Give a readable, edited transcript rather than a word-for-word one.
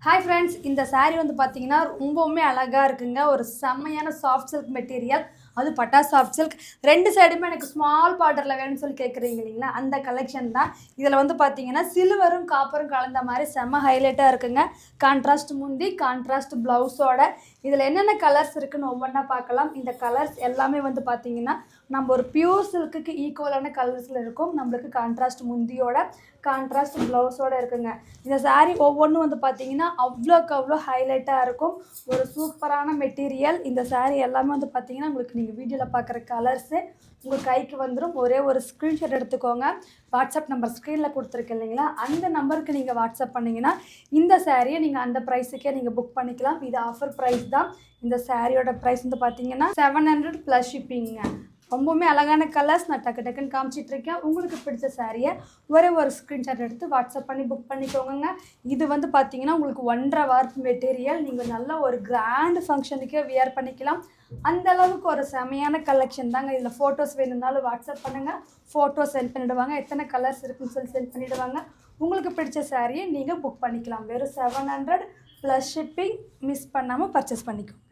Hi friends, இந்த சாரீ வந்து பார்த்தீங்கன்னா ரொம்பவுமே அழகாக இருக்குங்க. ஒரு செம்மையான சாஃப்ட் சில்க் மெட்டீரியல், அது பட்டா சாஃப்ட் சில்க். 2 சைடுமே எனக்கு ஸ்மால் பார்டரில் வேணும்னு சொல்லி கேட்குறீங்க இல்லைங்களா, அந்த கலெக்ஷன் தான். இதில் வந்து பார்த்தீங்கன்னா சில்வரும் காப்பரும் கலந்த மாதிரி செம்ம ஹைலைட்டாக இருக்குங்க. கான்ட்ராஸ்ட் முந்தி, கான்ட்ராஸ்ட் ப்ளவுஸோட. இதில் என்னென்ன கலர்ஸ் இருக்குன்னு ஒவ்வொன்றா பார்க்கலாம். இந்த கலர்ஸ் எல்லாமே வந்து பார்த்தீங்கன்னா நம்ம ஒரு பியூர் சில்க்குக்கு ஈக்குவலான கலர்ஸில் இருக்கும். நம்மளுக்கு கான்ட்ராஸ்ட் முந்தியோட, கான்ட்ராஸ்ட் ப்ளவுஸோடு இருக்குங்க. இந்த சாரீ ஒவ்வொன்றும் வந்து பார்த்தீங்கன்னா அவ்வளோக்கு அவ்வளோ ஹைலைட்டாக இருக்கும். ஒரு சூப்பரான மெட்டீரியல். இந்த சாரீ எல்லாமே வந்து பார்த்தீங்கன்னா உங்களுக்கு நீங்கள் வீடியோவில் பார்க்குற கலர்ஸு உங்கள் கைக்கு வந்துடும். ஒரே ஒரு ஸ்க்ரீன்ஷாட் எடுத்துக்கோங்க. வாட்ஸ்அப் நம்பர் ஸ்க்ரீனில் கொடுத்துருக்கு இல்லைங்களா, அந்த நம்பருக்கு நீங்கள் வாட்ஸ்அப் பண்ணிங்கன்னா இந்த சாரியை நீங்கள் அந்த ப்ரைஸுக்கே நீங்கள் புக் பண்ணிக்கலாம். இது ஆஃபர் ப்ரைஸ் தான். இந்த சாரியோட ப்ரைஸ் வந்து பார்த்தீங்கன்னா 700 ப்ளஸ் ஷிப்பிங்க. ரொம்பவுமே அழகான கலர்ஸ் நான் டக்குன்னு காமிச்சிட்ருக்கேன். உங்களுக்கு பிடிச்ச சாரியை ஒரே ஒரு ஸ்க்ரீன்ஷாட் எடுத்து வாட்ஸ்அப் பண்ணி புக் பண்ணிக்கோங்க. இது வந்து பார்த்தீங்கன்னா உங்களுக்கு 1.5 வார்ப் மெட்டீரியல். நீங்கள் நல்ல ஒரு கிராண்ட் ஃபங்க்ஷனுக்கே வியர் பண்ணிக்கலாம். அந்த அளவுக்கு ஒரு செமையான கலெக்ஷன் தாங்க. இதில் ஃபோட்டோஸ் வேணும்னாலும் வாட்ஸ்அப் பண்ணுங்கள், ஃபோட்டோ சென்ட் பண்ணிவிடுவாங்க. எத்தனை கலர்ஸ் இருக்குன்னு சொல்லி சென்ட் பண்ணிவிடுவாங்க. உங்களுக்கு பிடிச்ச சாரியை நீங்கள் புக் பண்ணிக்கலாம். வெறும் 700 ப்ளஸ் ஷிப்பிங். மிஸ் பண்ணாமல் பர்ச்சேஸ் பண்ணிக்கோங்க.